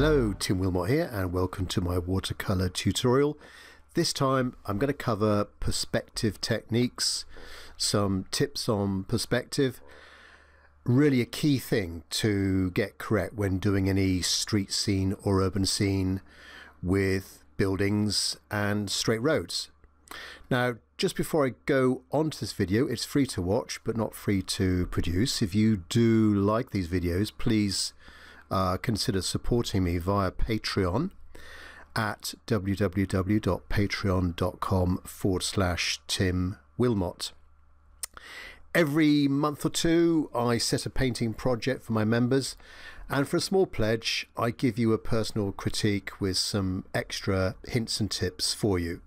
Hello, Tim Wilmot here, and welcome to my watercolor tutorial. This time I'm going to cover perspective techniques, some tips on perspective. Really a key thing to get correct when doing any street scene or urban scene with buildings and straight roads. Now, just before I go on to this video, it's free to watch but not free to produce. If you do like these videos, please consider supporting me via Patreon at www.patreon.com/Tim Wilmot. Every month or two I set a painting project for my members, and for a small pledge I give you a personal critique with some extra hints and tips for you.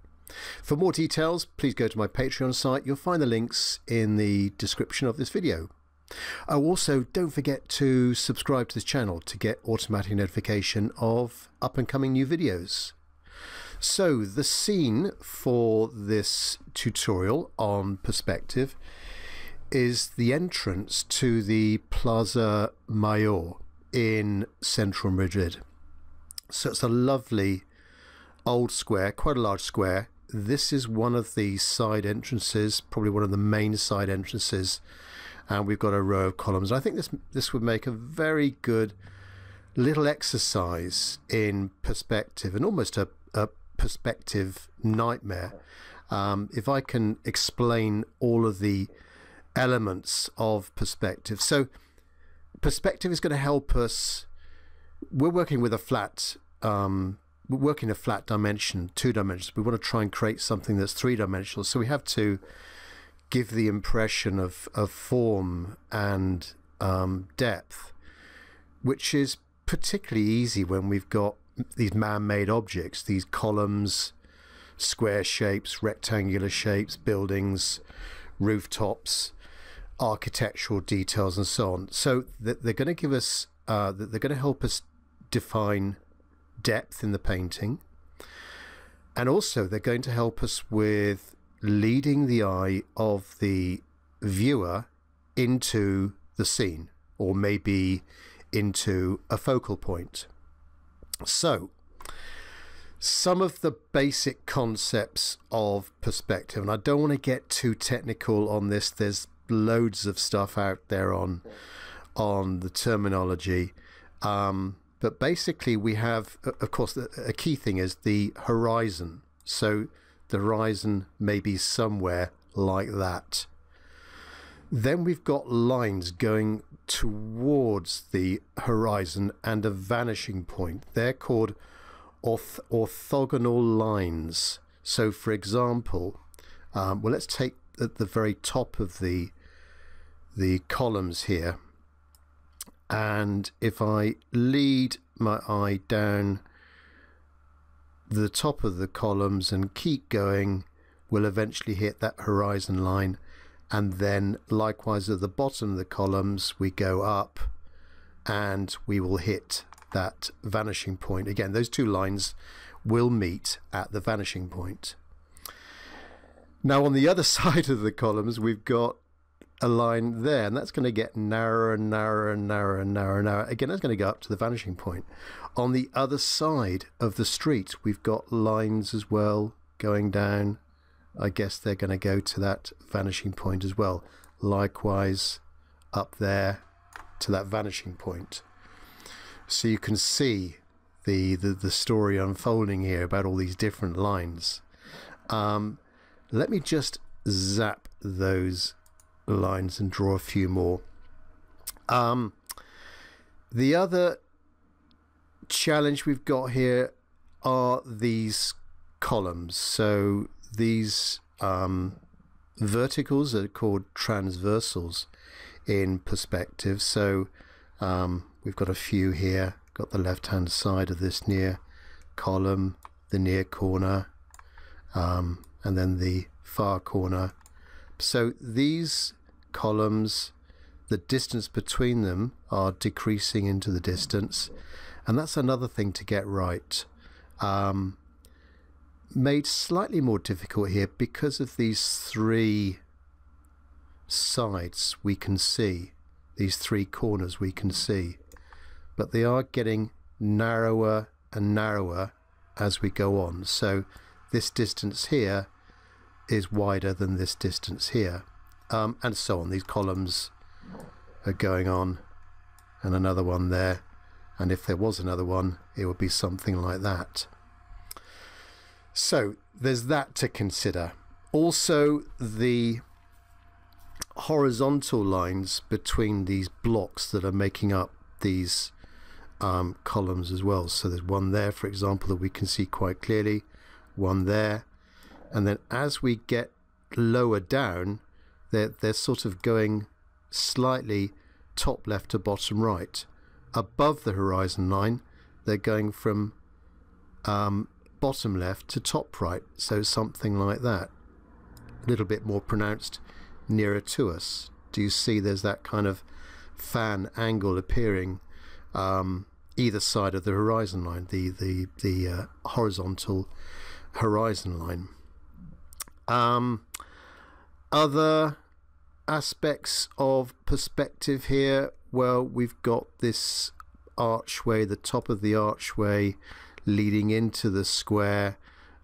For more details, please go to my Patreon site. You'll find the links in the description of this video. Oh, also, don't forget to subscribe to this channel to get automatic notification of up-and-coming new videos. So, the scene for this tutorial on perspective is the entrance to the Plaza Major in central Madrid. So it's a lovely old square, quite a large square. This is one of the side entrances, probably one of the main side entrances, and we've got a row of columns. I think this would make a very good little exercise in perspective, and almost a perspective nightmare. If I can explain all of the elements of perspective. So perspective is going to help us. We're working with a flat dimension, 2 dimensions. We want to try and create something that's 3-dimensional, so we have to give the impression of form and depth, which is particularly easy when we've got these man-made objects, these columns, square shapes, rectangular shapes, buildings, rooftops, architectural details, and so on. So they're going to give us, they're going to help us define depth in the painting, and also they're going to help us with leading the eye of the viewer into the scene, or maybe into a focal point. So some of the basic concepts of perspective, and I don't want to get too technical on this. There's loads of stuff out there on the terminology, but basically we have, of course, a key thing is the horizon. So the horizon may be somewhere like that. Then we've got lines going towards the horizon and a vanishing point. They're called orthogonal lines. So for example, well, let's take at the very top of the columns here, and if I lead my eye down the top of the columns and keep going, we'll eventually hit that horizon line, and then likewise at the bottom of the columns we go up and we will hit that vanishing point. Again, those two lines will meet at the vanishing point. Now on the other side of the columns we've got a line there, and that's going to get narrower and narrower and narrower and narrower and narrower. Again, that's going to go up to the vanishing point. On the other side of the street we've got lines as well going down. I guess they're going to go to that vanishing point as well. Likewise up there to that vanishing point. So you can see the story unfolding here about all these different lines. Let me just zap those lines and draw a few more. The other challenge we've got here are these columns. So these verticals are called transversals in perspective. So we've got a few here. Got the left hand side of this near column, the near corner, and then the far corner. So these columns, the distance between them are decreasing into the distance, and that's another thing to get right. Made slightly more difficult here because of these 3 sides we can see, these 3 corners we can see, but they are getting narrower and narrower as we go on. So this distance here is wider than this distance here, and so on. These columns are going on, and another one there, and if there was another one, it would be something like that. So there's that to consider. Also, the horizontal lines between these blocks that are making up these columns as well. So there's one there, for example, that we can see quite clearly, one there, and then as we get lower down, they're sort of going slightly top left to bottom right. Above the horizon line, they're going from bottom left to top right, so something like that. A little bit more pronounced nearer to us. Do you see there's that kind of fan angle appearing either side of the horizon line, the horizontal horizon line. Other aspects of perspective here, well, we've got this archway, the top of the archway leading into the square,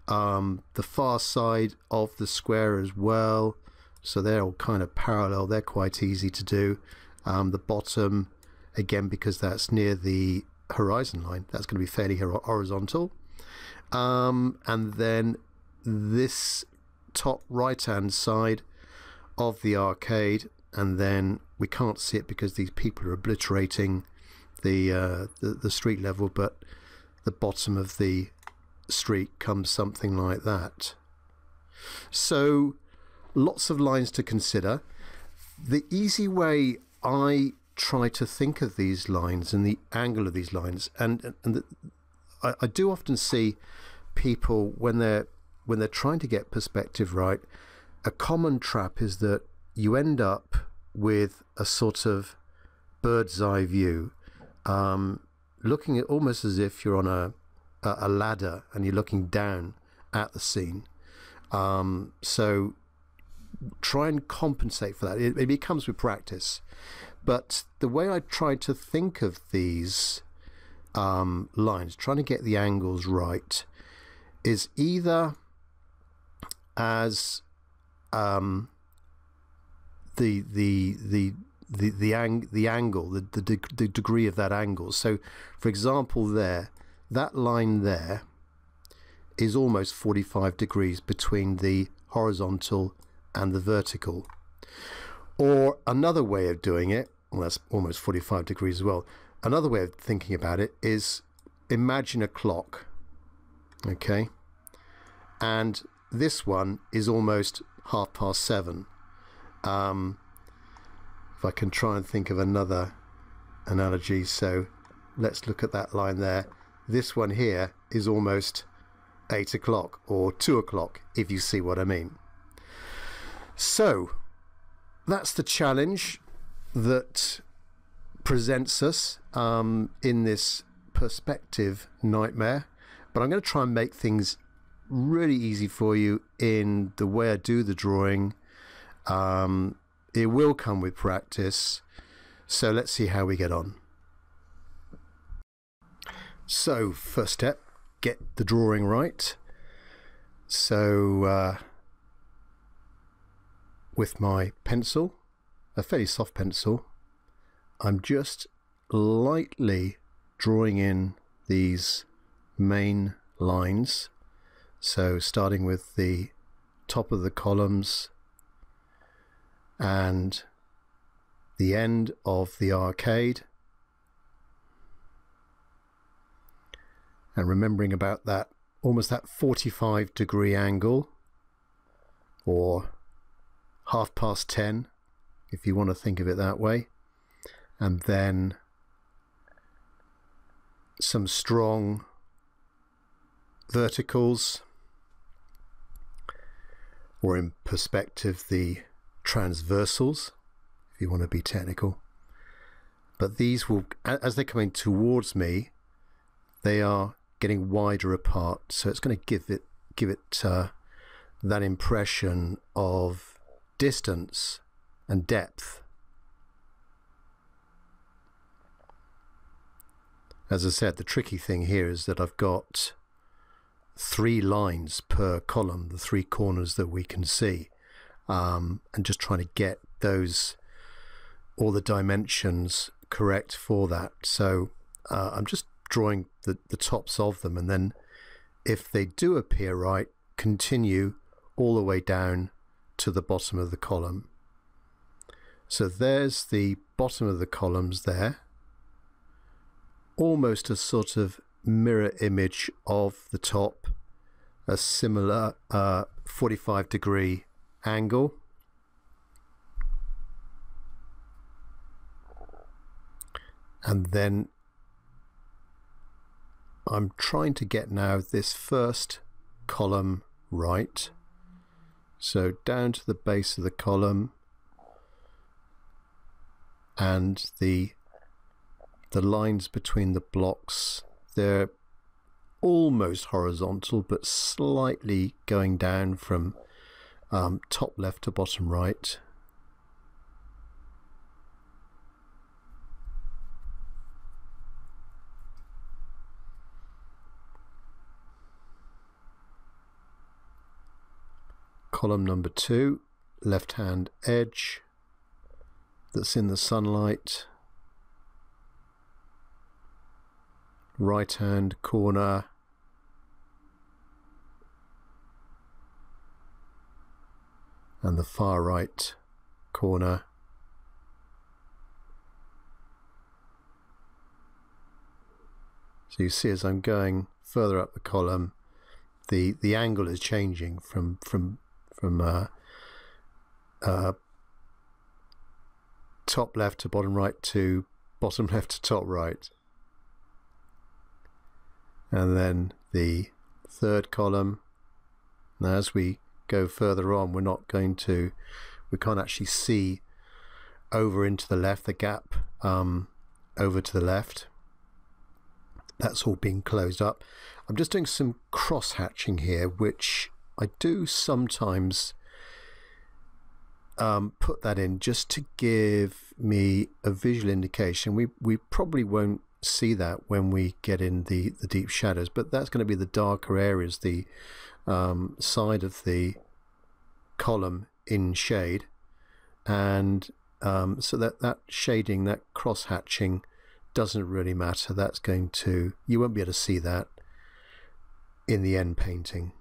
the far side of the square as well, so they're all kind of parallel, they're quite easy to do. The bottom, again, because that's near the horizon line, that's going to be fairly horizontal. And then this top right hand side of the arcade, and then we can't see it because these people are obliterating the street level, but the bottom of the street comes something like that. So lots of lines to consider. The easy way I try to think of these lines and the angle of these lines, I do often see people when they're trying to get perspective right, a common trap is that you end up with a sort of bird's eye view, looking at almost as if you're on a ladder and you're looking down at the scene. So try and compensate for that. It becomes with practice. But the way I try to think of these lines, trying to get the angles right, is either as the angle, the degree of that angle. So, for example, there, that line there is almost 45 degrees between the horizontal and the vertical. Or another way of doing it, well, that's almost 45 degrees as well. Another way of thinking about it is imagine a clock, okay? And this one is almost 7:30. If I can try and think of another analogy, so let's look at that line there. This one here is almost 8 o'clock or 2 o'clock, if you see what I mean. So that's the challenge that presents us in this perspective nightmare. But I'm going to try and make things really easy for you in the way I do the drawing. It will come with practice. So let's see how we get on. So first step, get the drawing right. So with my pencil, a fairly soft pencil, I'm just lightly drawing in these main lines. So starting with the top of the columns and the end of the arcade, and remembering about that almost that 45-degree angle, or 10:30 if you want to think of it that way, and then some strong verticals, or in perspective the transversals if you want to be technical. But these will, as they're coming towards me, they are getting wider apart, so it's going to give it that impression of distance and depth. as I said, the tricky thing here is that I've got 3 lines per column, the 3 corners that we can see, and just trying to get those, all the dimensions correct for that. So I'm just drawing the tops of them, and then if they do appear right, continue all the way down to the bottom of the column. So there's the bottom of the columns there, almost a sort of mirror image of the top, a similar 45-degree angle. And then I'm trying to get now this first column right. So down to the base of the column, and the lines between the blocks, they're almost horizontal but slightly going down from top left to bottom right. Column number 2, left hand edge that's in the sunlight, right hand corner, and the far right corner. So you see, as I'm going further up the column, the angle is changing from top left to bottom right to bottom left to top right. And then the third column. Now as we go further on, we can't actually see over into the left, the gap over to the left. That's all being closed up. I'm just doing some cross hatching here, which I do sometimes put that in just to give me a visual indication. We probably won't see that when we get in the deep shadows, but that's going to be the darker areas, the side of the column in shade, and so that shading, that cross hatching doesn't really matter. That's going to, you won't be able to see that in the end painting.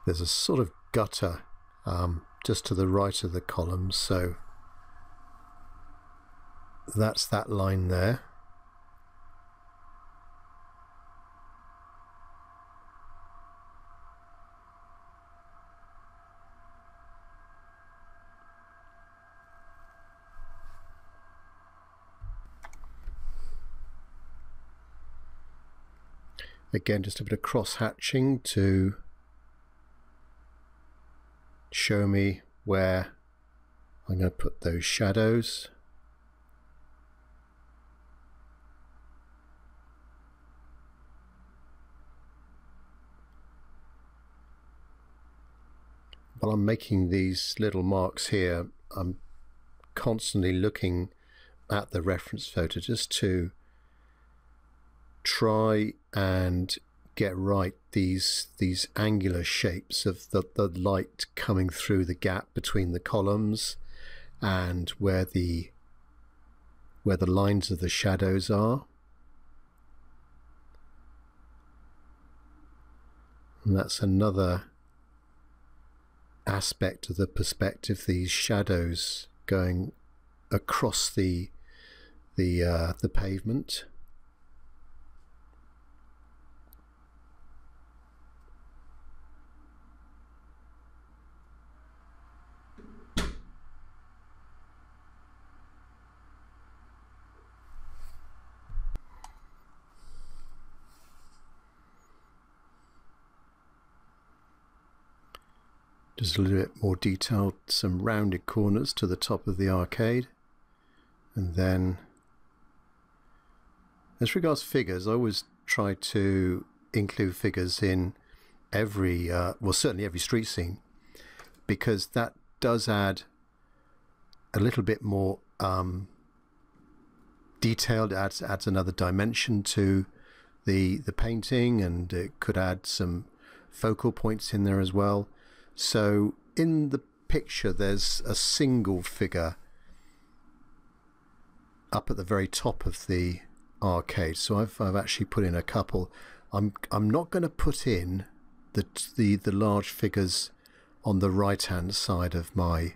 There's a sort of gutter just to the right of the columns, so that's that line there. Again, just a bit of cross hatching to show me where I'm going to put those shadows. While I'm making these little marks here, I'm constantly looking at the reference photo just to try and get right these angular shapes of the light coming through the gap between the columns, and where the lines of the shadows are. And that's another aspect of the perspective, these shadows going across the pavement. Just a little bit more detailed, some rounded corners to the top of the arcade. And then, as regards figures, I always try to include figures in every well, certainly every street scene, because that does add a little bit more detailed, adds another dimension to the painting, and it could add some focal points in there as well. So in the picture there's a single figure up at the very top of the arcade, so I've actually put in a couple. I'm not going to put in the large figures on the right hand side of my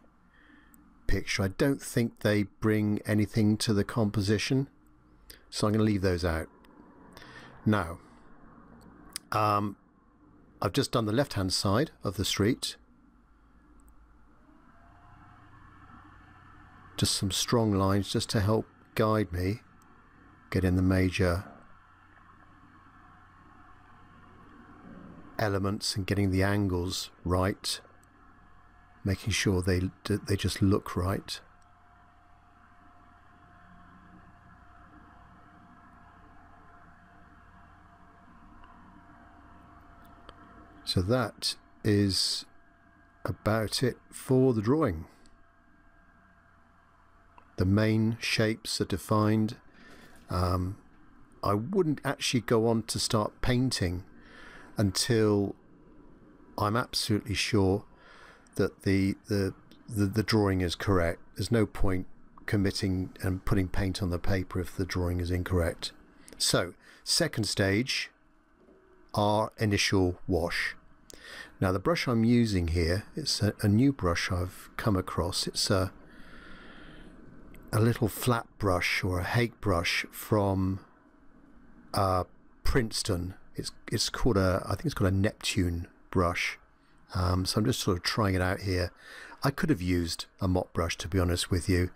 picture. I don't think they bring anything to the composition, so I'm going to leave those out. Now I've just done the left hand side of the street. Just some strong lines just to help guide me get in the major elements and getting the angles right, making sure they just look right. So that is about it for the drawing. The main shapes are defined. I wouldn't actually go on to start painting until I'm absolutely sure that the drawing is correct. There's no point committing and putting paint on the paper if the drawing is incorrect. So, second stage, our initial wash. Now the brush I'm using here, it's a new brush I've come across. It's a little flat brush, or a Hake brush from Princeton. It's called I think it's called a Neptune brush. So I'm just sort of trying it out here. I could have used a mop brush, to be honest with you,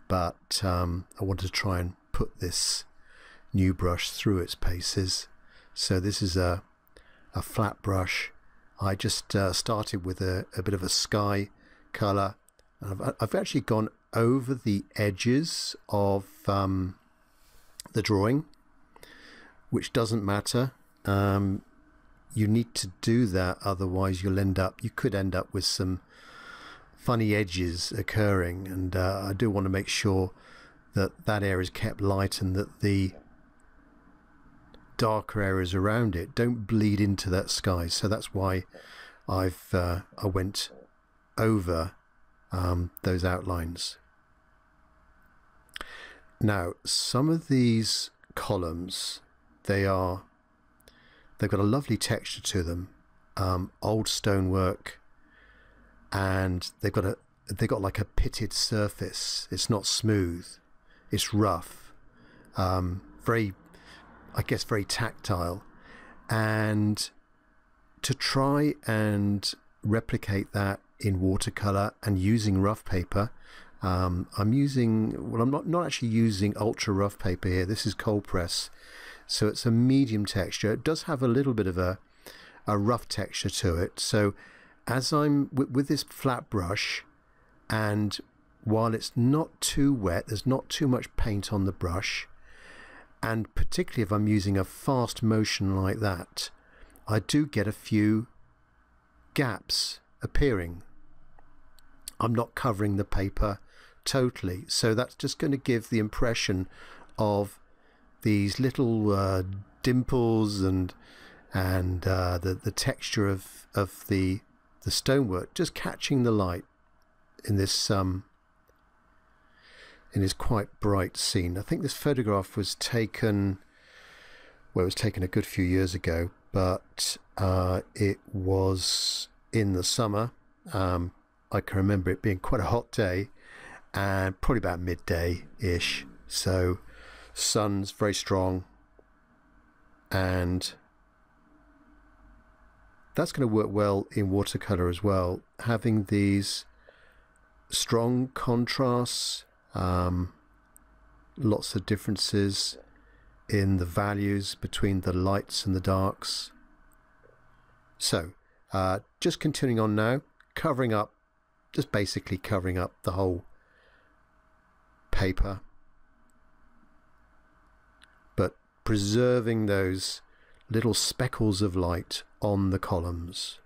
but I wanted to try and put this new brush through its paces. So this is a flat brush. I just started with a bit of a sky colour. I've actually gone over the edges of the drawing, which doesn't matter. You need to do that, otherwise you could end up with some funny edges occurring, and I do want to make sure that area is kept light and that the darker areas around it don't bleed into that sky. So that's why I went over those outlines. Now some of these columns, they've got a lovely texture to them, old stonework, and they've got like a pitted surface. It's not smooth, it's rough, very, I guess, very tactile. And to try and replicate that in watercolor and using rough paper, I'm not actually using ultra rough paper here. This is cold press, so it's a medium texture. It does have a little bit of a rough texture to it. So as I'm with this flat brush, and while it's not too wet, there's not too much paint on the brush, and particularly if I'm using a fast motion like that, I do get a few gaps appearing. I'm not covering the paper totally, so that's just going to give the impression of these little dimples and the texture of the stonework just catching the light in this quite bright scene. I think this photograph was taken, well, it was taken a good few years ago, but it was in the summer. I can remember it being quite a hot day, and probably about midday-ish. So sun's very strong, and that's going to work well in watercolor as well, having these strong contrasts, lots of differences in the values between the lights and the darks. So just continuing on now, just basically covering up the whole paper, but preserving those little speckles of light on the columns.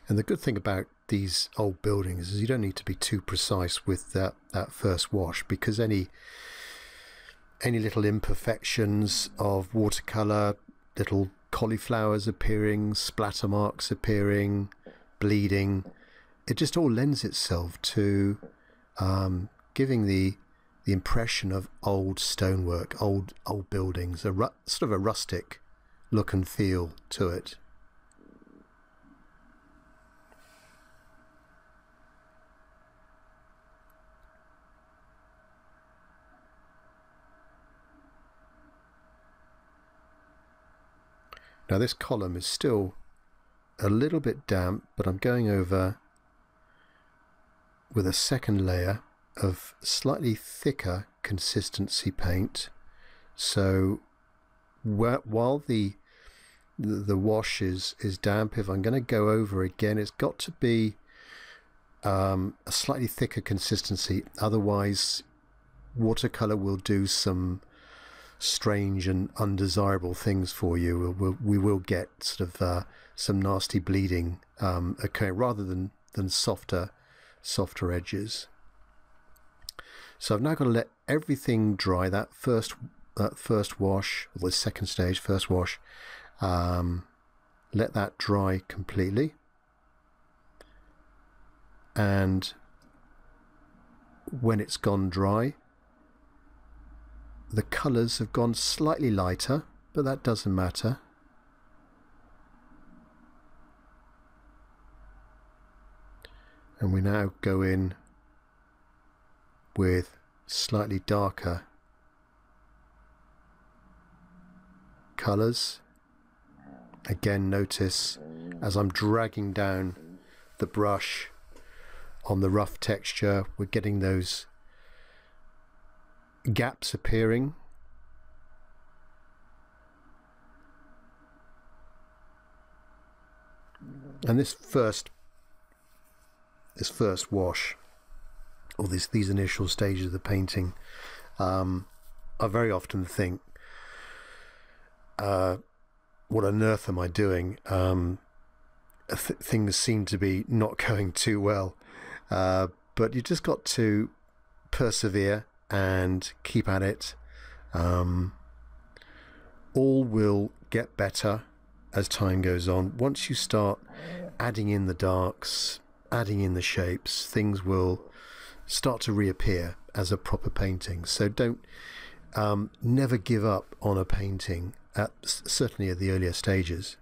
And the good thing about these old buildings is you don't need to be too precise with that first wash, because any little imperfections of watercolor, little cauliflowers appearing, splatter marks appearing, bleeding, it just all lends itself to giving the impression of old stonework, old buildings, sort of a rustic look and feel to it. Now this column is still a little bit damp, but I'm going over with a second layer of slightly thicker consistency paint. So while the wash is damp, if I'm going to go over again, it's got to be a slightly thicker consistency. Otherwise, watercolor will do some strange and undesirable things for you. We will get sort of some nasty bleeding occurring rather than softer edges. So I've now got to let everything dry. That first wash, or the second stage, first wash, let that dry completely. And when it's gone dry, the colours have gone slightly lighter, but that doesn't matter. And we now go in with slightly darker colours. Again, notice as I'm dragging down the brush on the rough texture, we're getting those gaps appearing. And this first wash, or these initial stages of the painting, I very often think, what on earth am I doing? Things seem to be not going too well, but you just got to persevere and keep at it. All will get better as time goes on. Once you start adding in the darks, adding in the shapes, things will start to reappear as a proper painting. So don't never give up on a painting, certainly at the earlier stages.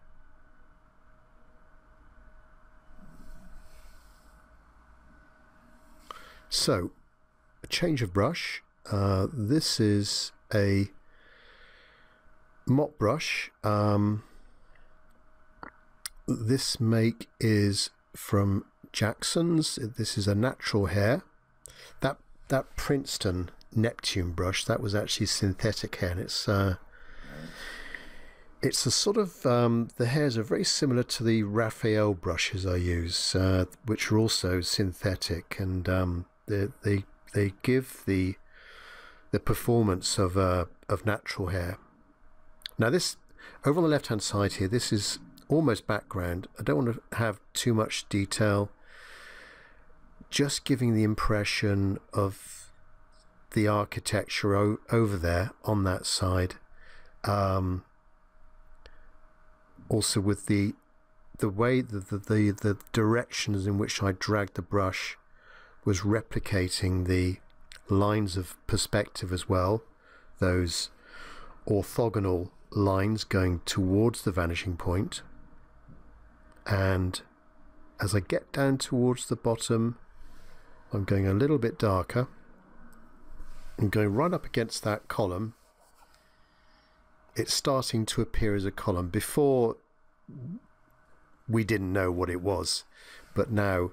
So a change of brush. This is a mop brush. This make is from Jackson's. This is a natural hair. That Princeton Neptune brush, that was actually synthetic hair, and it's a sort of the hairs are very similar to the Raphael brushes I use, which are also synthetic, and they give the performance of natural hair. Now this, over on the left hand side here, this is almost background. I don't want to have too much detail, just giving the impression of the architecture over there on that side. Also with the way the directions in which I dragged the brush was replicating the lines of perspective as well, those orthogonal lines going towards the vanishing point. And as I get down towards the bottom, I'm going a little bit darker and going right up against that column. It's starting to appear as a column. Before, we didn't know what it was, but now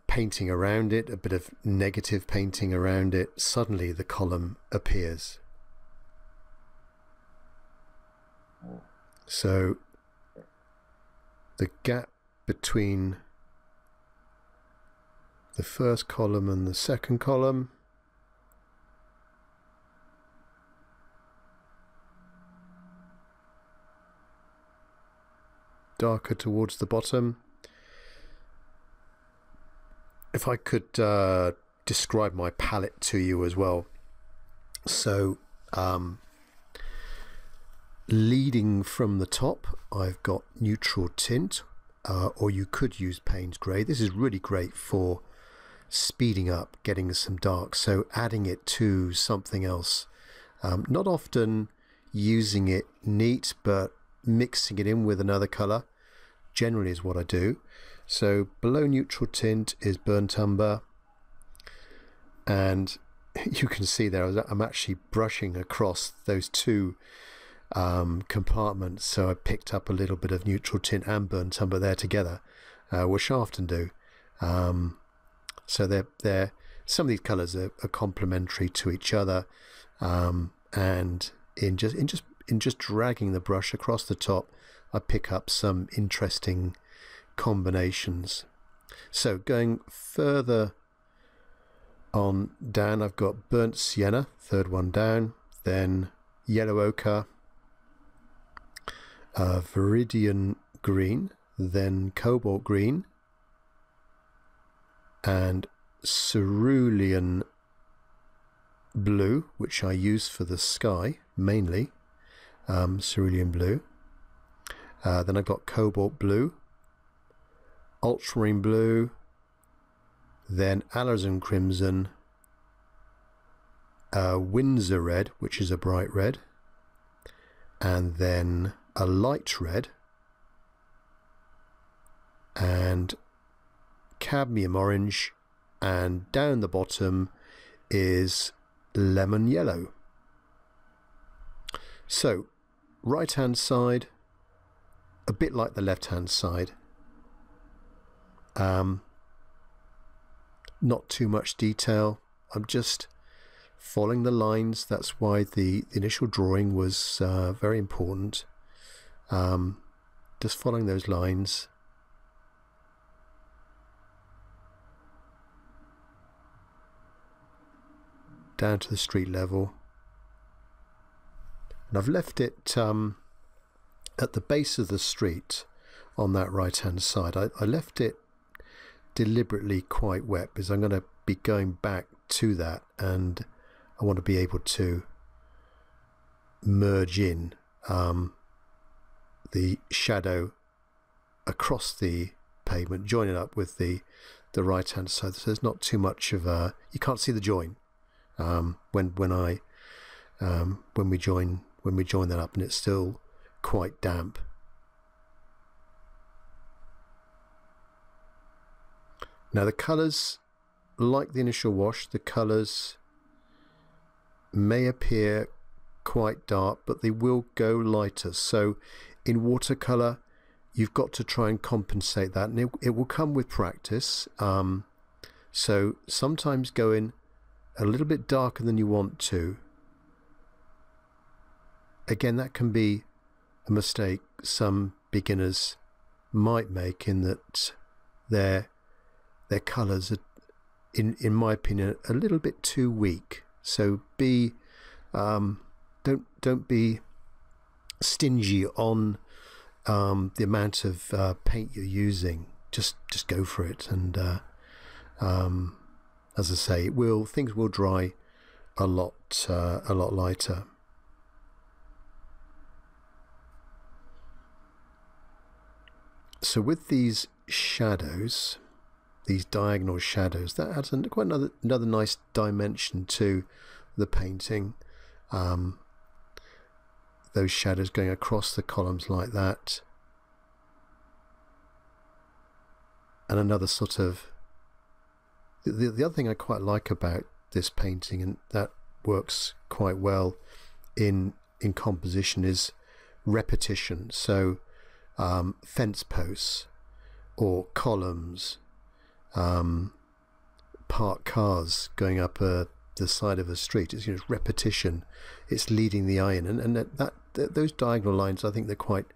painting around it, a bit of negative painting around it, suddenly the column appears. So the gap between the first column and the second column. Darker towards the bottom. If I could describe my palette to you as well. So leading from the top, I've got neutral tint, or you could use Payne's grey. This is really great for speeding up, getting some dark, so adding it to something else. Not often using it neat, but mixing it in with another colour generally is what I do. So below neutral tint is burnt umber, and you can see there I'm actually brushing across those two compartments, so I picked up a little bit of neutral tint and burnt umber there together, which I often do. So they're some of these colours are complementary to each other, and in just dragging the brush across the top, I pick up some interesting combinations. So going further on down, I've got burnt sienna, third one down, then yellow ochre, viridian green, then cobalt green, and cerulean blue, which I use for the sky mainly, cerulean blue. Then I've got cobalt blue, ultramarine blue, then alizarin crimson, Windsor red, which is a bright red, and then a light red, and cadmium orange, and down the bottom is lemon yellow. So right hand side, a bit like the left hand side, not too much detail. I'm just following the lines. That's why the initial drawing was very important. Just following those lines. Down to the street level. And I've left it at the base of the street on that right hand side. I left it deliberately quite wet because I'm going to be going back to that, and I want to be able to merge in the shadow across the pavement, join it up with the right hand side, so there's not too much of a, you can't see the join when we join that up, and it's still quite damp. Now the colours, like the initial wash, the colours may appear quite dark, but they will go lighter. So in watercolour, you've got to try and compensate that, and it will come with practice. So sometimes go in a little bit darker than you want to. Again, that can be a mistake some beginners might make, in that their colours are, in my opinion, a little bit too weak. So don't be stingy on the amount of paint you're using. Just go for it, and as I say, things will dry a lot lighter. So with these shadows, these diagonal shadows, that adds quite another nice dimension to the painting. Those shadows going across the columns like that, and another sort of the other thing I quite like about this painting, and that works quite well in composition, is repetition. So fence posts or columns, parked cars going up the side of a street. It's repetition. It's leading the eye in, and that those diagonal lines, I think they're quite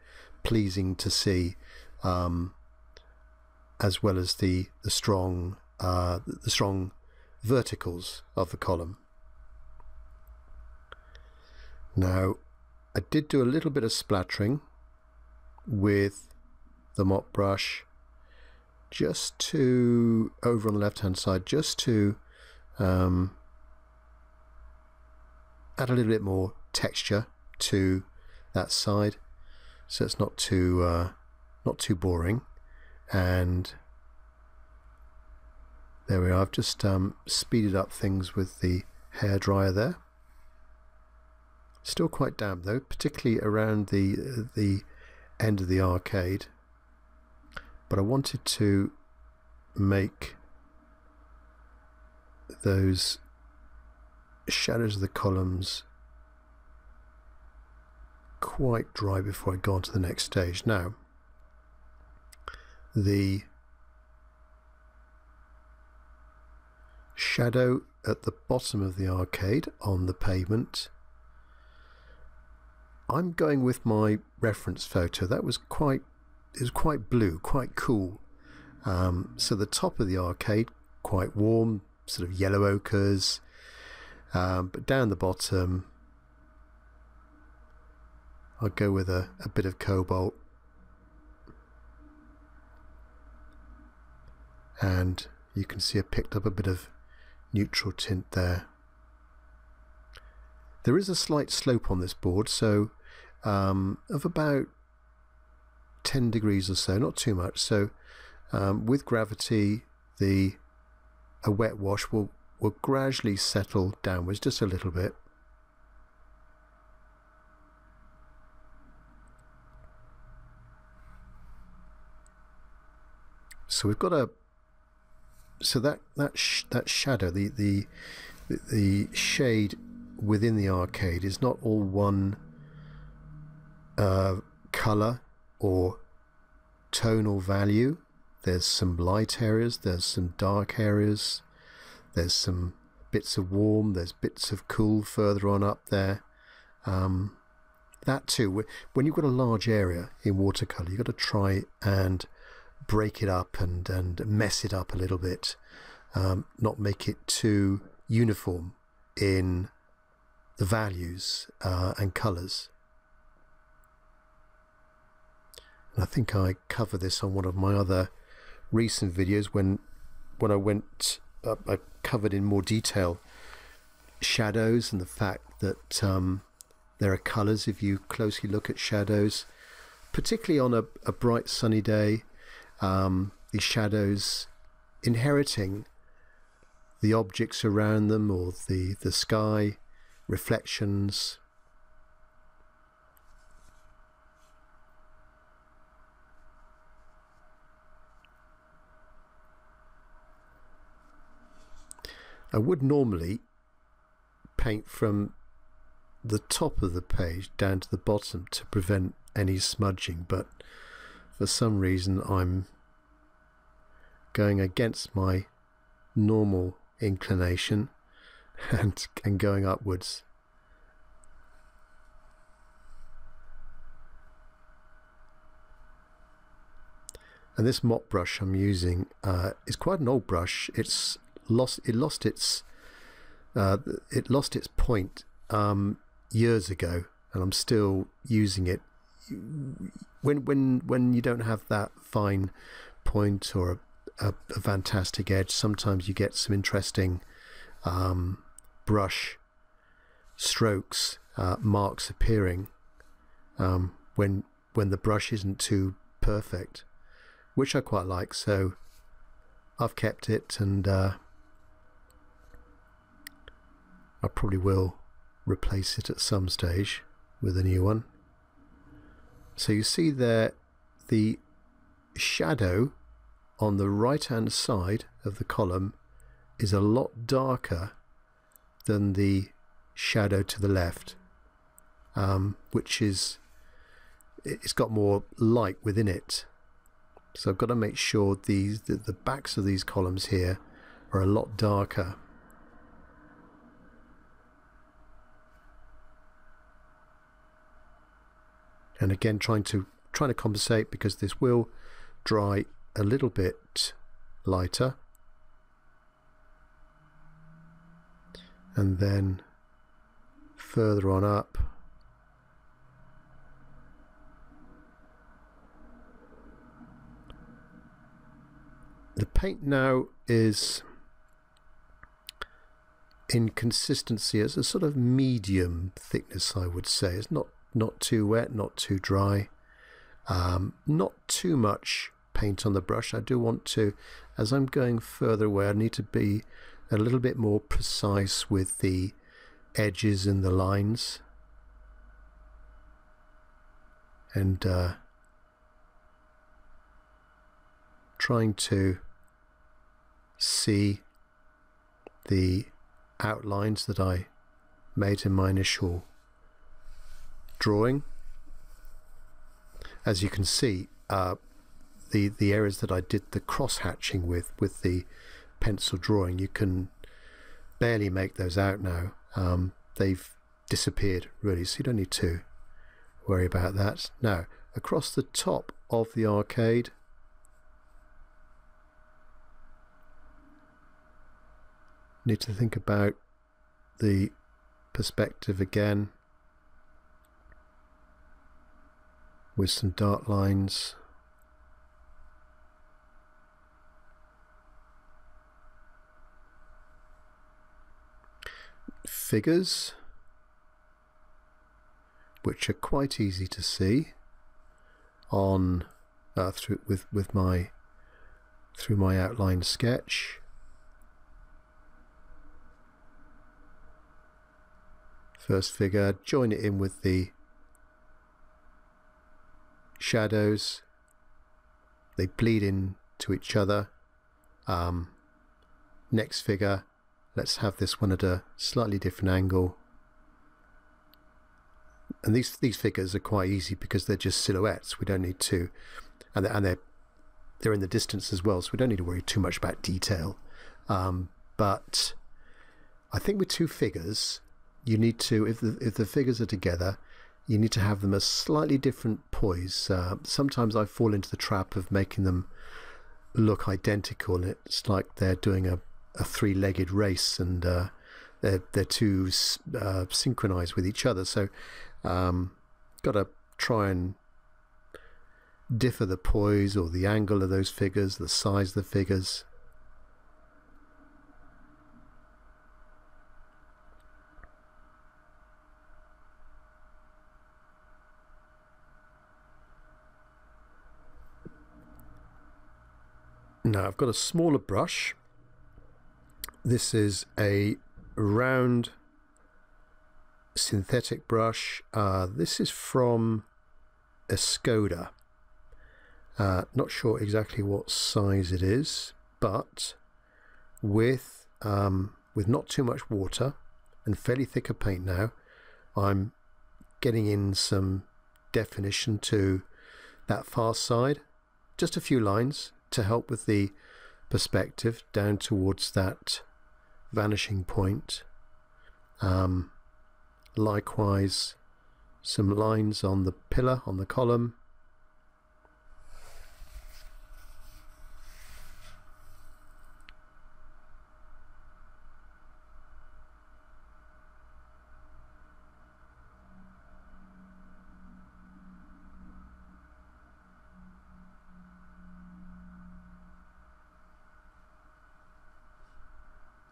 pleasing to see, as well as the strong the strong verticals of the column. Now, I did do a little bit of splattering with the mop brush, just to, over on the left hand side, just to add a little bit more texture to that side, so it's not too boring. And there we are. I've just speeded up things with the hairdryer there. Still quite damp though, particularly around the end of the arcade. But I wanted to make those shadows of the columns quite dry before I go on to the next stage. Now, the shadow at the bottom of the arcade on the pavement, I'm going with my reference photo. That was quite, it was quite blue, quite cool. So the top of the arcade, quite warm, sort of yellow ochres, but down the bottom I'll go with a bit of cobalt, and you can see I picked up a bit of neutral tint there. There is a slight slope on this board, so of about 10 degrees or so, not too much. So with gravity, a wet wash will gradually settle downwards just a little bit. So we've got that shadow, the shade within the arcade is not all one color or tonal value. There's some light areas, there's some dark areas, there's some bits of warm, there's bits of cool further on up there. That too, when you've got a large area in watercolor, you've got to try and break it up and mess it up a little bit, not make it too uniform in the values and colors. And I think I cover this on one of my other recent videos when I went I covered in more detail shadows and the fact that there are colors if you closely look at shadows, particularly on a bright sunny day. These shadows inheriting the objects around them or the sky, reflections. I would normally paint from the top of the page down to the bottom to prevent any smudging, but for some reason I'm going against my normal inclination and going upwards. And this mop brush I'm using is quite an old brush. It lost its point years ago, and I'm still using it. When you don't have that fine point or a fantastic edge, sometimes you get some interesting brush strokes, marks appearing when the brush isn't too perfect, which I quite like. So I've kept it, and I probably will replace it at some stage with a new one. So you see there the shadow on the right hand side of the column is a lot darker than the shadow to the left, which is, it's got more light within it. So I've got to make sure the backs of these columns here are a lot darker. And again, trying to compensate, because this will dry a little bit lighter. and then further on up. The paint now is in consistency as a sort of medium thickness, I would say. It's not too wet, not too dry, not too much paint on the brush. I do want to, as I'm going further away, I need to be a little bit more precise with the edges and the lines, and trying to see the outlines that I made in my initial drawing. As you can see, the areas that I did the cross hatching with the pencil drawing, you can barely make those out now. They've disappeared really, so you don't need to worry about that. Now, across the top of the arcade, need to think about the perspective again with some dark lines. Figures, which are quite easy to see on through my outline sketch. First figure, join it in with the shadows. They bleed into each other. Next figure, let's have this one at a slightly different angle. And these figures are quite easy because they're just silhouettes. We don't need to, and they're in the distance as well, so we don't need to worry too much about detail. But I think with two figures, you need to, if the figures are together, you need to have them a slightly different poise. Sometimes I fall into the trap of making them look identical, and it's like they're doing a three-legged race, and they're too synchronized with each other. So got to try and differ the poise or the angle of those figures, the size of the figures. Now I've got a smaller brush. This is a round synthetic brush. This is from a Skoda. Not sure exactly what size it is, but with not too much water and fairly thicker paint now, I'm getting in some definition to that far side. Just a few lines to help with the perspective down towards that vanishing point. Likewise, some lines on the pillar, on the column.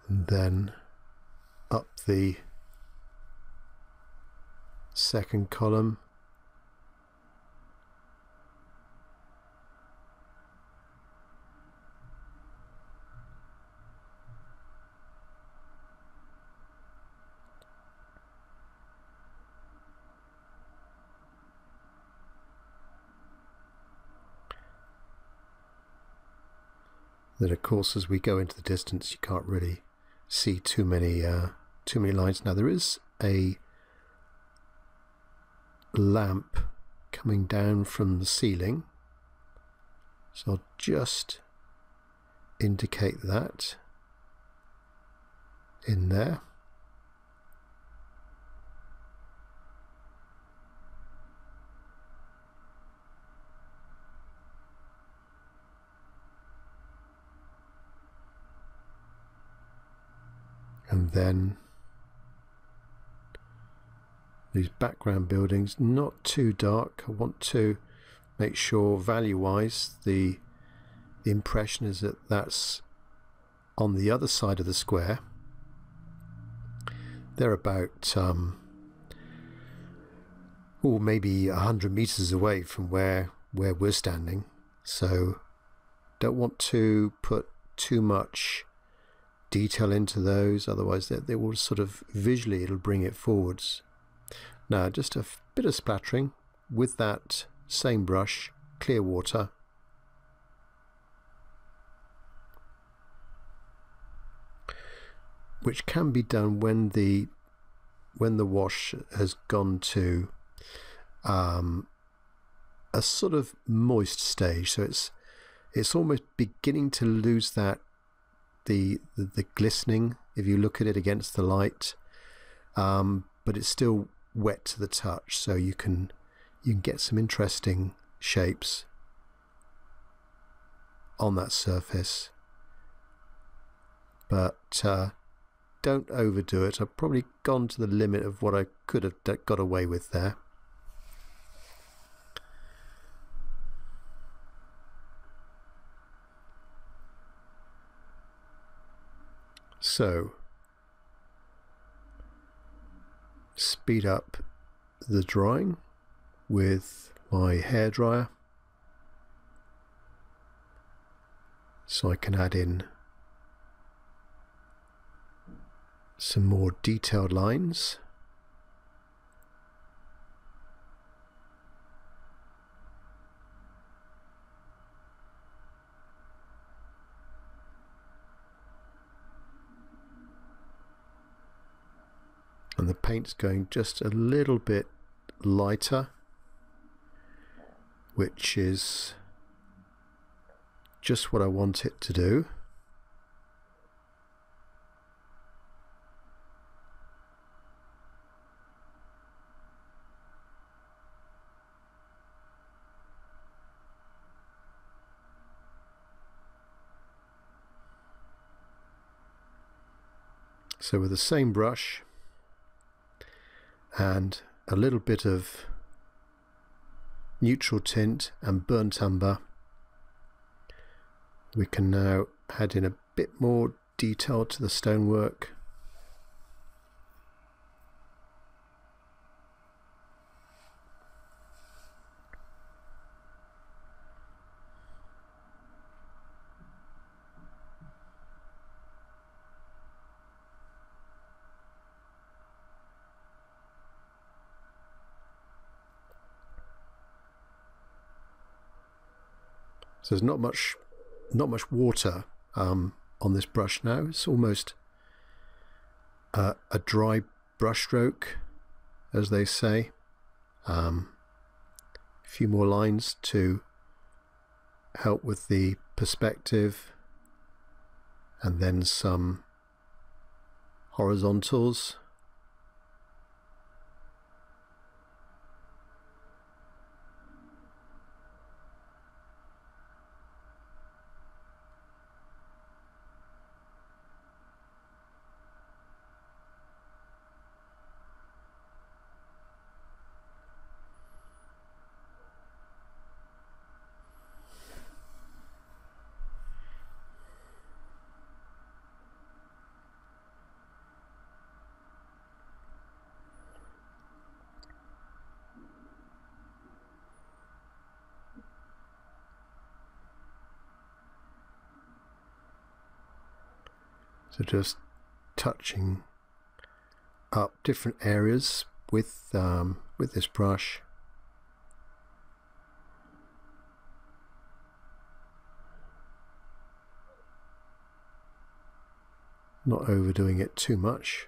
And then up the second column. Then of course as we go into the distance you can't really see too many lines. Now there is a lamp coming down from the ceiling, so I'll just indicate that in there. And then these background buildings, not too dark. I want to make sure value-wise the impression is that that's on the other side of the square. They're about maybe 100 meters away from where we're standing, so don't want to put too much detail into those, otherwise they will sort of visually, it'll bring it forwards. Now just a bit of splattering with that same brush, clear water. Which can be done when the wash has gone to a sort of moist stage, so it's almost beginning to lose that the glistening if you look at it against the light, but it's still wet to the touch, so you can get some interesting shapes on that surface, but don't overdo it. I've probably gone to the limit of what I could have got away with there. So speed up the drying with my hairdryer so I can add in some more detailed lines. And the paint's going just a little bit lighter, which is just what I want it to do. So with the same brush and a little bit of neutral tint and burnt umber, we can now add in a bit more detail to the stonework. So there's not much water on this brush now. It's almost a dry brush stroke, as they say. A few more lines to help with the perspective, and then some horizontals. So just touching up different areas with this brush. Not overdoing it too much.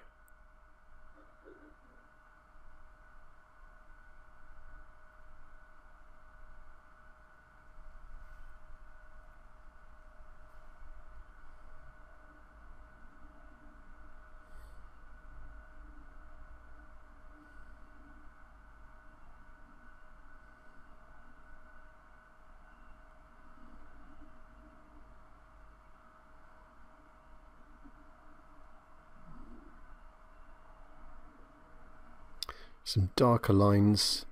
some darker lines.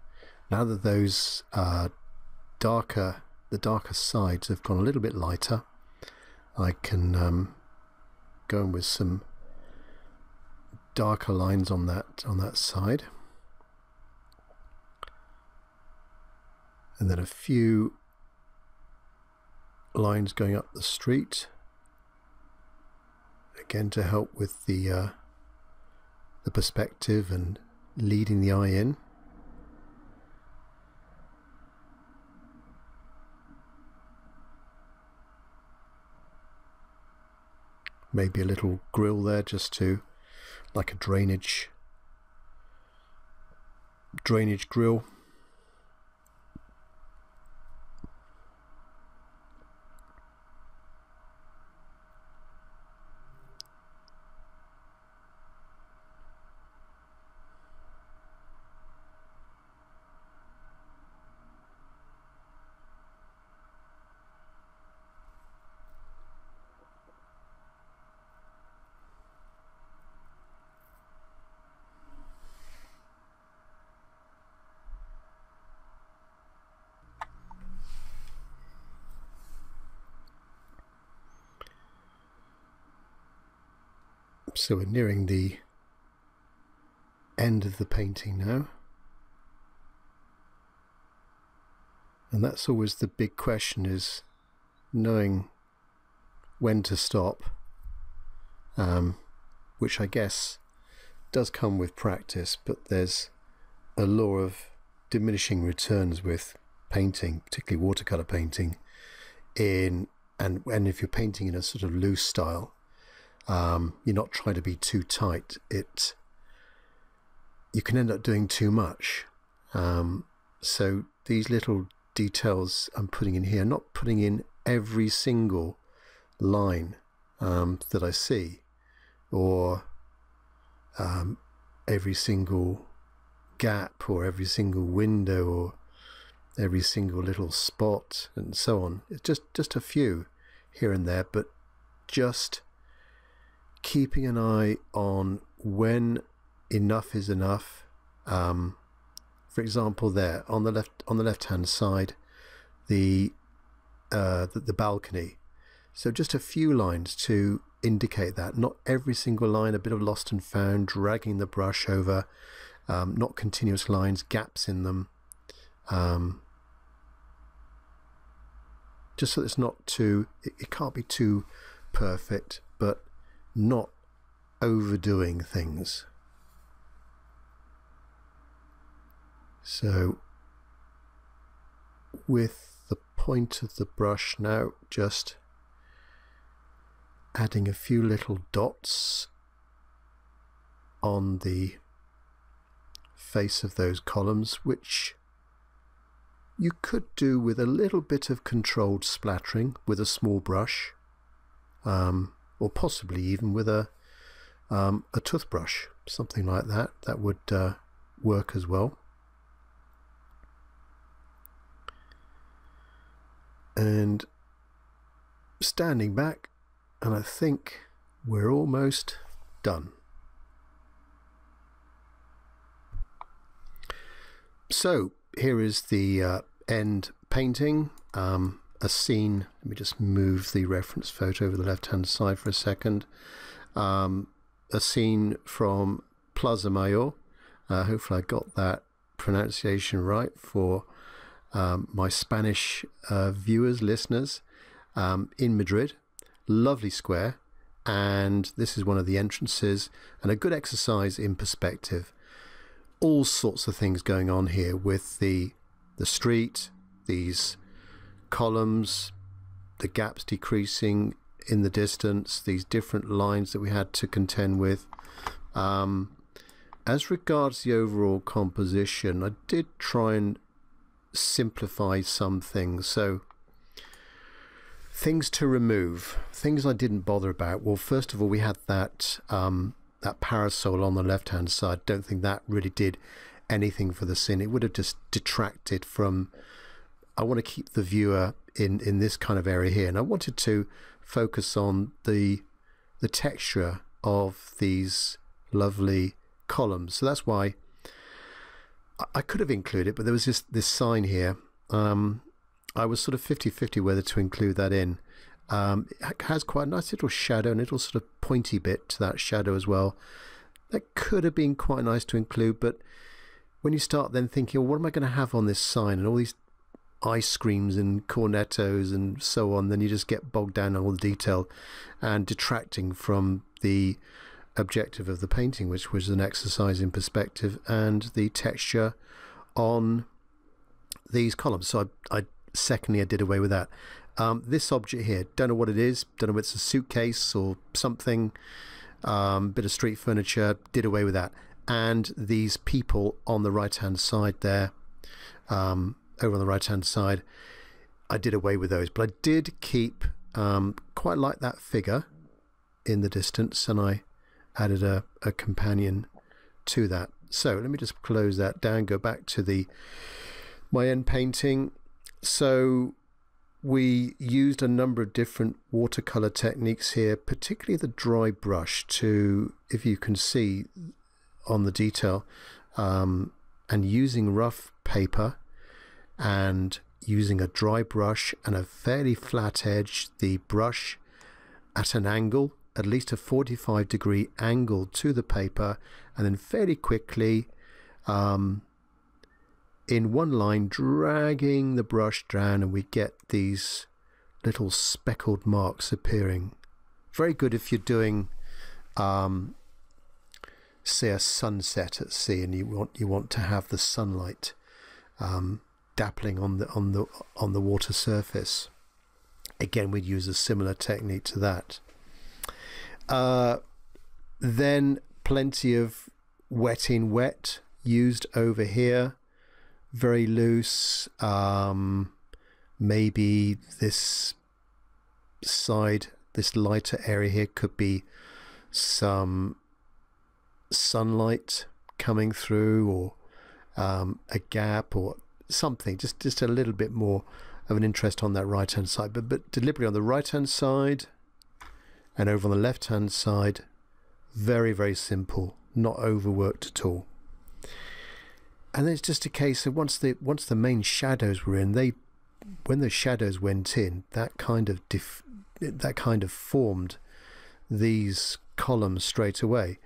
Now that those the darker sides have gone a little bit lighter, I can go in with some darker lines on that side, and then a few lines going up the street, again to help with the perspective and leading the eye in. Maybe a little grill there, just to, like a drainage grill. So we're nearing the end of the painting now, and that's always the big question, is knowing when to stop, which I guess does come with practice, but there's a law of diminishing returns with painting, particularly watercolor painting, and if you're painting in a sort of loose style, you're not trying to be too tight, you can end up doing too much. So these little details I'm putting in here, not putting in every single line that I see, or every single gap, or every single window, or every single little spot, and so on. It's just a few here and there, but just keeping an eye on when enough is enough. For example, there on the left hand side, the balcony. So just a few lines to indicate that, not every single line, a bit of lost and found, dragging the brush over, not continuous lines, gaps in them, just so it's not too, it can't be too perfect, but not overdoing things. So with the point of the brush now, just adding a few little dots on the face of those columns, which you could do with a little bit of controlled splattering with a small brush, or possibly even with a toothbrush, something like that. That would work as well. And standing back, and I think we're almost done. So here is the end painting. A scene, let me just move the reference photo over the left hand side for a second. A scene from Plaza Major. Hopefully I got that pronunciation right for my Spanish viewers, listeners, in Madrid. Lovely square, and this is one of the entrances, and a good exercise in perspective. All sorts of things going on here with the street, these columns, the gaps decreasing in the distance, these different lines that we had to contend with. As regards the overall composition, I did try and simplify some things. So things to remove, things I didn't bother about. Well, first of all, we had that parasol on the left hand side. Don't think that really did anything for the scene. It would have just detracted from, I want to keep the viewer in this kind of area here, and I wanted to focus on the texture of these lovely columns. So that's why I could have included it, but there was this sign here. I was sort of 50-50 whether to include that in. It has quite a nice little shadow, and a little sort of pointy bit to that shadow as well. That could have been quite nice to include, but when you start then thinking, well, what am I going to have on this sign, and all these ice creams and cornettos and so on, then you just get bogged down in all the detail and detracting from the objective of the painting, which was an exercise in perspective and the texture on these columns. So I did away with that. This object here, don't know what it is, don't know if it's a suitcase or something, bit of street furniture, did away with that. And these people on the right hand side there, over on the right hand side, I did away with those, but I did keep quite like that figure in the distance, and I added a companion to that. So let me just close that down, go back to my end painting. So we used a number of different watercolor techniques here, particularly the dry brush to, if you can see on the detail, and using rough paper and using a dry brush and a fairly flat edge, the brush at an angle, at least a 45-degree angle to the paper, and then fairly quickly in one line dragging the brush down, and we get these little speckled marks appearing. Very good if you're doing say a sunset at sea, and you want to have the sunlight dappling on the water surface. Again, we'd use a similar technique to that. Then plenty of wet in wet used over here, very loose. Maybe this side, this lighter area here, could be some sunlight coming through, or a gap or something, just a little bit more of an interest on that right hand side, but deliberately on the right hand side and over on the left hand side, very, very simple, not overworked at all. And then it's just a case of once the main shadows were in, when the shadows went in, that kind of formed these columns straight away.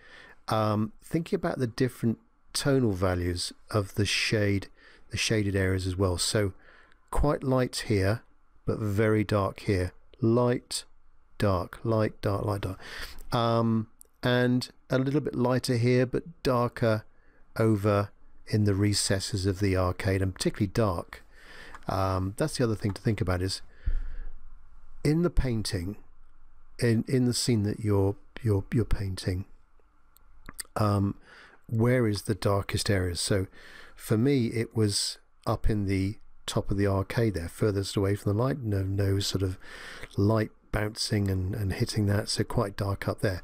Thinking about the different tonal values of the shaded areas as well. So quite light here, but very dark here. Light, dark, light, dark, light, dark. And a little bit lighter here, but darker over in the recesses of the arcade, and particularly dark. That's the other thing to think about, is in the painting, in the scene that you're painting, where is the darkest areas? So for me, it was up in the top of the arcade there, furthest away from the light. No sort of light bouncing and hitting that, so quite dark up there.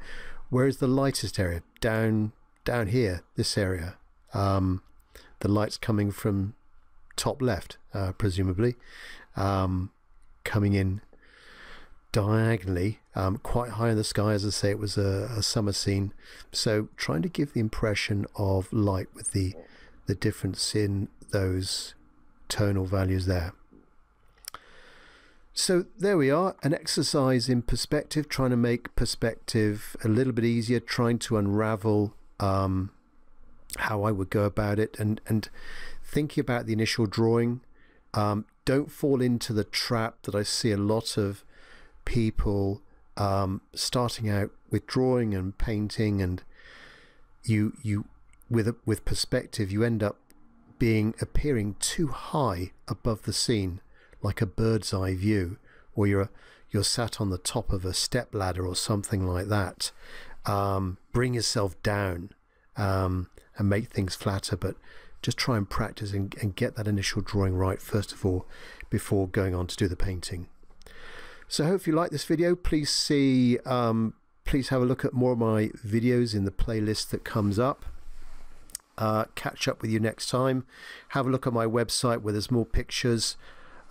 Where is the lightest area? Down here, this area. The light's coming from top left, presumably, coming in diagonally, quite high in the sky. As I say, it was a summer scene, so trying to give the impression of light with the difference in those tonal values there. So there we are, an exercise in perspective, trying to make perspective a little bit easier, trying to unravel how I would go about it, and thinking about the initial drawing. Don't fall into the trap that I see a lot of people starting out with drawing and painting, and you with perspective, you end up appearing too high above the scene, like a bird's eye view, or you're sat on the top of a step ladder or something like that. Bring yourself down and make things flatter, but just try and practice and get that initial drawing right first of all before going on to do the painting. So I hope you like this video. Please have a look at more of my videos in the playlist that comes up. Catch up with you next time. Have a look at my website where there's more pictures,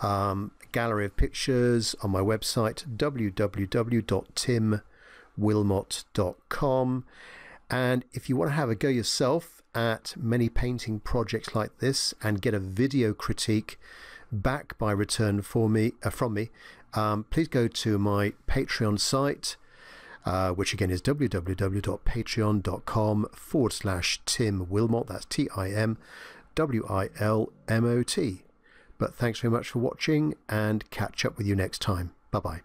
gallery of pictures on my website, www.timwilmot.com. And if you want to have a go yourself at many painting projects like this and get a video critique back by return from me, please go to my Patreon site, which again is www.patreon.com/Tim Wilmot. That's TIMWILMOT. But thanks very much for watching, and catch up with you next time. Bye bye.